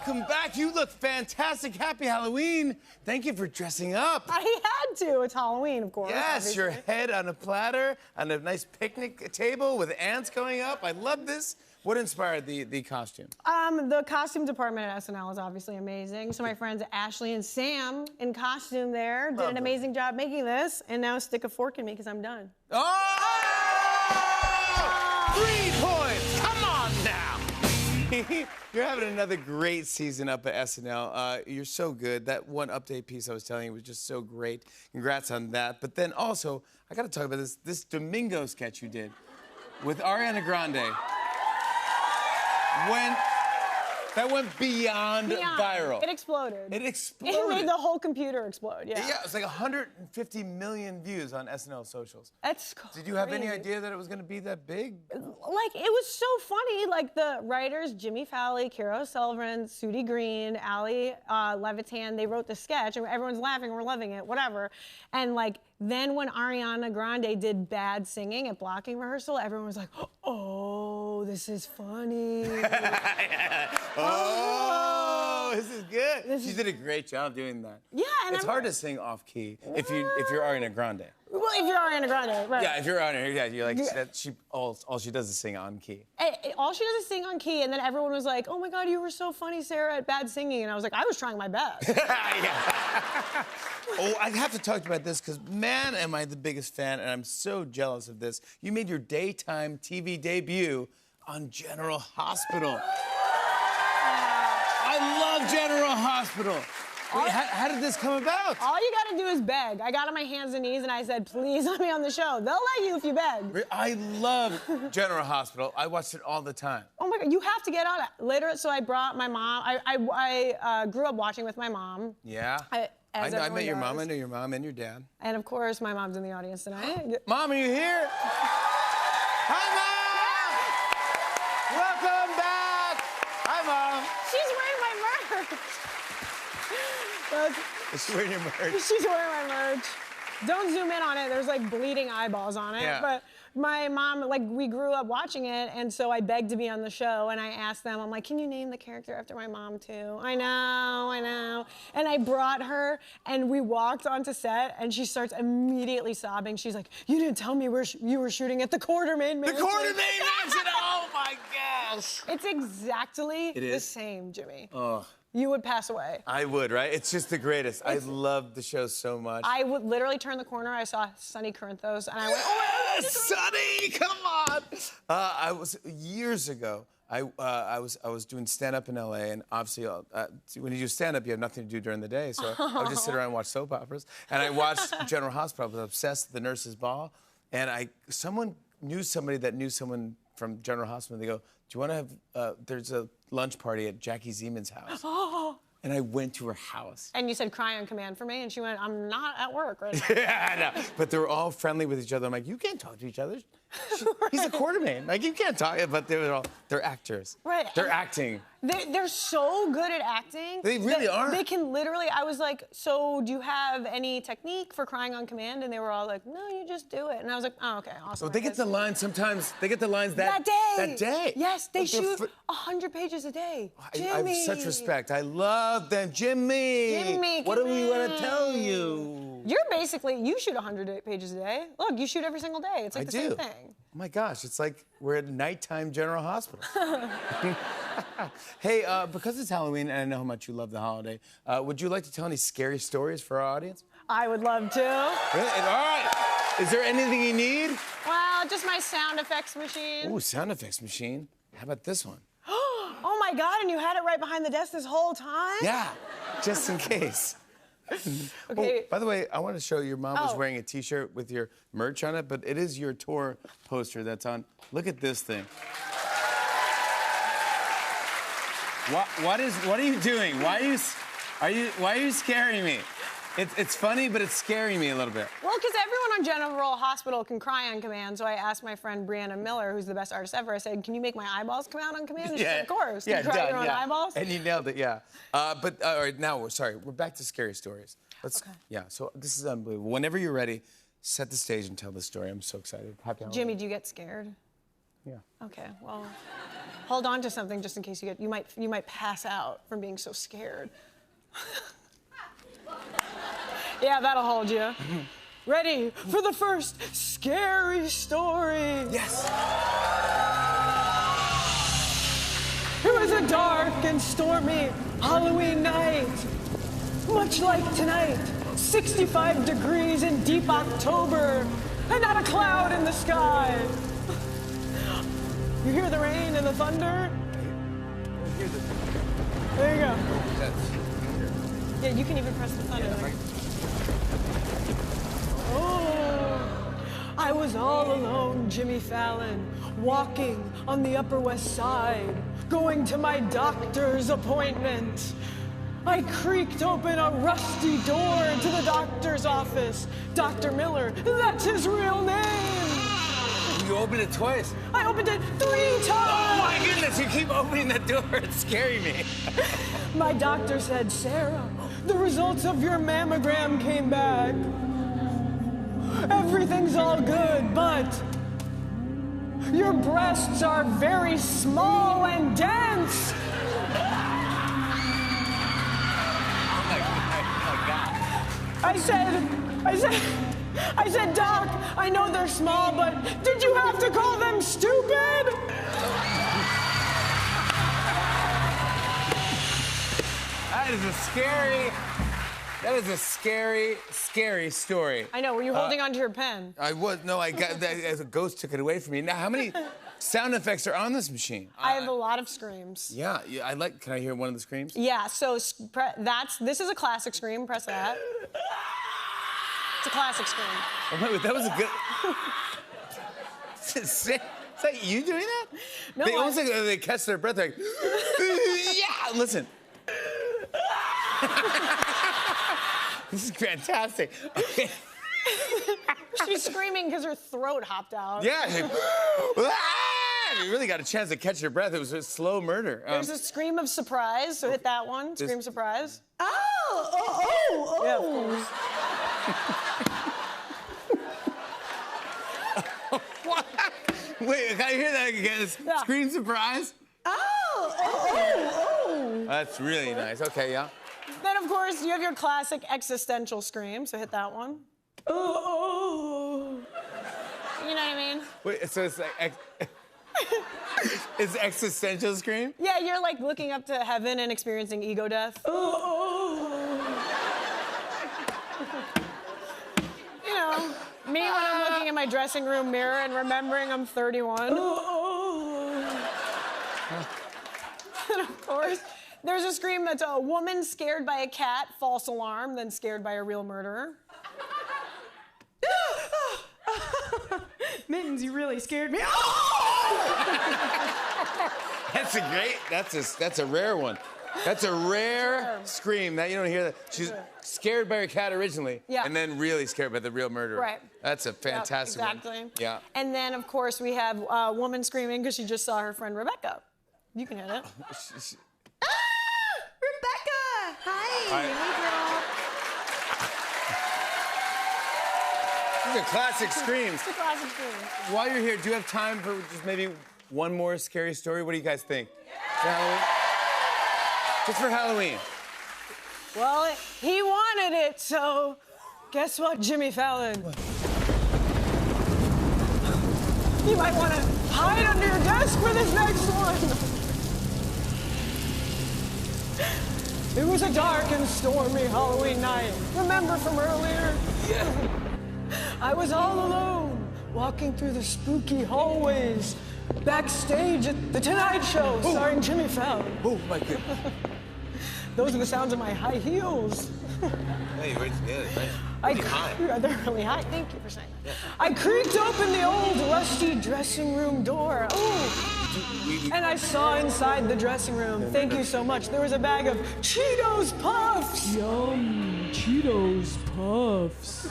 welcome back. You look fantastic. Happy Halloween. Thank you for dressing up. I had to. It's Halloween, of course. Yes, obviously. your head on a platter, on a nice picnic table with ants going up. I love this. What inspired the costume? The costume department at SNL is obviously amazing. So my friends Ashley and Sam in costume there did an amazing job making this, and now stick a fork in me because I'm done. Oh! 3 points! Come on now! You're having another great season up at SNL. You're so good. That one update piece I was telling you was just so great. Congrats on that. But then also, I got to talk about this Domingo sketch you did with Ariana Grande. That went beyond viral. It exploded. It exploded. It made the whole computer explode, yeah. Yeah, it's like 150 million views on SNL socials. That's crazy. Did you have any idea that it was going to be that big? Like, it was so funny. Like, the writers, Jimmy Fallon, Kira O'Sullivan, Sudie Green, Ali Levitan, they wrote the sketch, and everyone's laughing, we're loving it, whatever. And, like, then when Ariana Grande did bad singing at blocking rehearsal, everyone was like, oh, this is funny. Oh, this is good. She did a great job doing that. Yeah, and it's hard to sing off key if you're Ariana Grande. Well, if you're Ariana Grande, right? Yeah, if you're Ariana, yeah, you're like all she does is sing on key. All she does is sing on key, and then everyone was like, "Oh my God, you were so funny, Sarah, at bad singing," and I was like, "I was trying my best." Oh, I have to talk about this because man, am I the biggest fan, and I'm so jealous of this. You made your daytime TV debut on General Hospital. I love General Hospital. Wait, how did this come about? All you gotta do is beg. I got on my hands and knees and I said, please let me on the show. They'll let you if you beg. I love General Hospital. I watched it all the time. Oh my God, you have to get on it. Later, so I brought my mom. I grew up watching with my mom. Yeah. I met your mom. I know your mom and your dad. And of course, my mom's in the audience tonight. Mom, are you here? Hi, Mom! Welcome back! Hi, Mom. She's wearing my merch. Is she wearing your merch? She's wearing my merch. Don't zoom in on it. There's like bleeding eyeballs on it. Yeah. But my mom, like, we grew up watching it, and so I begged to be on the show, and I asked them, I'm like, can you name the character after my mom too? I know. And I brought her, and we walked onto set, and she starts immediately sobbing. She's like, you didn't tell me you were shooting at the Quartermaine Mansion. The Quartermaine Mansion! Oh my gosh! It's exactly the same, Jimmy. Oh. You would pass away. I would, right? It's just the greatest. I love the show so much. I would literally turn the corner, I saw Sonny Corinthos, and I went, oh my God, Sonny, come on! I was years ago. I was doing stand-up in LA, and obviously when you do stand-up, you have nothing to do during the day, so I would just sit around and watch soap operas. And I watched General Hospital. I was obsessed with The Nurse's Ball, and someone knew somebody that knew someone from General Hospital. They go, do you want to have? There's a lunch party at Jackie Zeman's house. And I went to her house. And you said, cry on command for me, and she went, I'm not at work right now. Yeah, I know. But they were all friendly with each other. I'm like, you can't talk to each other. He's a Quartermaine. Like, you can't talk. But they're actors. Right. They're acting. They're so good at acting. They really are. They can literally, I was like, so do you have any technique for crying on command? And they were all like, no, you just do it. And I was like, oh, okay, awesome. Well, they get the lines sometimes. They get the lines that day. Yes, they shoot 100 pages a day. Jimmy. I have such respect. I love them. Jimmy, what do we want to tell you? You're basically, you shoot 100 pages a day. Look, you shoot every single day. It's like the same thing. Oh my gosh, it's like we're at nighttime General Hospital. Hey, because it's Halloween and I know how much you love the holiday, would you like to tell any scary stories for our audience? I would love to. Really? All right. Is there anything you need? Well, just my sound effects machine. Ooh, sound effects machine. How about this one? Oh my God, and you had it right behind the desk this whole time? Yeah, just in case. Okay. Oh, by the way, I want to show your mom was wearing a T-shirt with your merch on it, but it is your tour poster that's on. Look at this thing. What are you doing? Why are you scaring me? It's funny, but it's scaring me a little bit. Well, because everyone on General Hospital can cry on command, so I asked my friend Brianna Miller, who's the best artist ever, I said, can you make my eyeballs come out on command? And she said, of course. Can you cry your own eyeballs? And you nailed it, yeah. But, all right, now, we're back to scary stories. Okay. Yeah, so this is unbelievable. Whenever you're ready, set the stage and tell the story. I'm so excited. Happy Halloween. Jimmy, do you get scared? Yeah. Okay, well... Hold on to something just in case you might pass out from being so scared. Yeah, that'll hold you. Ready for the first scary story? Yes. It was a dark and stormy Halloween night. Much like tonight, 65 degrees in deep October, and not a cloud in the sky. You hear the rain and the thunder? There you go. Yeah, you can even press the thunder. Yeah, right. Oh, I was all alone, Jimmy Fallon, walking on the Upper West Side, going to my doctor's appointment. I creaked open a rusty door to the doctor's office. Dr. Miller, that's his real name. You opened it twice. I opened it 3 times. Oh my goodness, you keep opening that door. It's scaring me. My doctor said, Sarah, the results of your mammogram came back. Everything's all good, but your breasts are very small and dense. I said, Doc, I know they're small, but did you have to call them stupid? That is a scary story. I know, were you holding onto your pen? I was, no, I got that, as a ghost took it away from me. Now, how many sound effects are on this machine? I have a lot of screams. Yeah, can I hear one of the screams? Yeah, so this is a classic scream, press that. It's a classic scream. Oh, wait, that was a good... Is that you doing that? No, They almost like they catch their breath, like, yeah, listen. This is fantastic. Okay. She's screaming because her throat hopped out. Yeah. You really got a chance to catch your breath. It was a slow murder. There's a scream of surprise, so hit that one. Scream surprise. Oh. Yeah, of course. What? Wait, can I hear that again? Yeah. Scream surprise? Oh. That's really nice. Okay, yeah. Then, of course, you have your classic existential scream, so hit that one. Oh. You know what I mean? Wait, so it's like... It's existential scream? Yeah, you're like looking up to heaven and experiencing ego death. You know, me when I'm looking in my dressing room mirror and remembering I'm 31. And of course, there's a scream that's a woman scared by a cat, false alarm, then scared by a real murderer. Mittens, you really scared me. That's a rare one. That's a rare scream that you don't hear that. She's scared by her cat originally, Yeah. and then really scared by the real murderer. Right. That's a fantastic one. Exactly. Yeah. And then, of course, we have a woman screaming because she just saw her friend Rebecca. You can hit it. Rebecca! Hi. These are classic screams. It's a classic scream. While you're here, do you have time for just maybe one more scary story? What do you guys think? For Halloween? Just for Halloween. Well, he wanted it, so guess what, Jimmy Fallon? What? You might want to hide under your desk for this next one. It was a dark and stormy Halloween night. Remember from earlier? Yeah. I was all alone, walking through the spooky hallways, backstage at The Tonight Show, starring Jimmy Fallon. Oh, my goodness. Those are the sounds of my high heels. Hey, right? They're really high. Thank you for saying that. I creaked open the old rusty dressing room door. Ooh. And I saw inside the dressing room, thank you so much, there was a bag of Cheetos Puffs. Yum, Cheetos Puffs.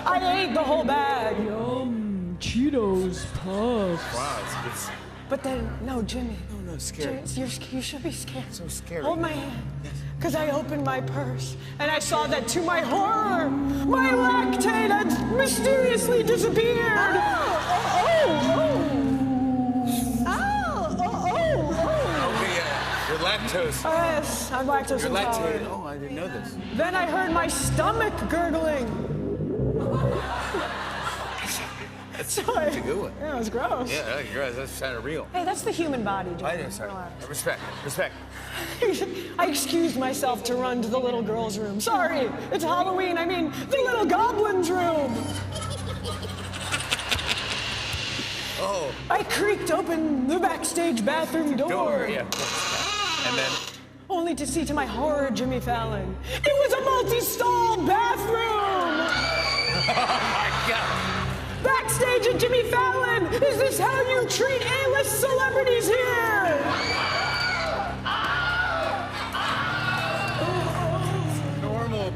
I ate the whole bag. Yum, Cheetos Puffs. Wow, it's But then, no, Jimmy. no, scary. Jimmy, you should be scared. So scary. Hold my hand. Because I opened my purse and I saw that to my horror, my lactate had mysteriously disappeared. You're lactose. Yes, I'm lactose You're intolerant. lactated. Oh, I didn't know this. Then I heard my stomach gurgling. Sorry. That's a good one. Yeah, it was gross. Yeah, that's gross. That's kind of real. Hey, that's the human body, Jim. I know, sorry. Respect. Respect. I excused myself to run to the little girl's room. Sorry, it's Halloween. I mean, the little goblin's room. Oh. I creaked open the backstage bathroom door. Yeah. And then. Only to see to my horror Jimmy Fallon. It was a multi-stall bathroom! Oh my God. Backstage at Jimmy Fallon! Is this how you treat A-list celebrities here? Normal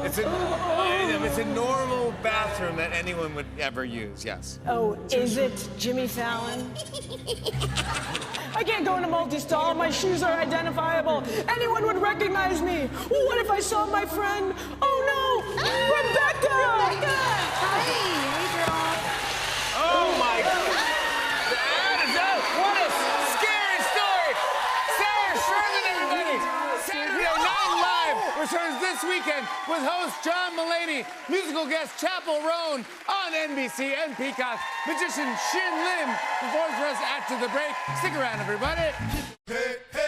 it's a normal bathroom that anyone would ever use, yes. Oh, is it Jimmy Fallon? I can't go in a multi-stall. My shoes are identifiable. Anyone would recognize me. What if I saw my friend? Oh no! Rebecca! Hi. Hey, girl. Oh my God! What a scary story! Sarah Sherman, everybody! Saturday Night Live returns this weekend with host John Mulaney, musical guest Chappell Roan on NBC and Peacock. Magician Shin Lim performs for us after the break. Stick around, everybody. Hey, hey.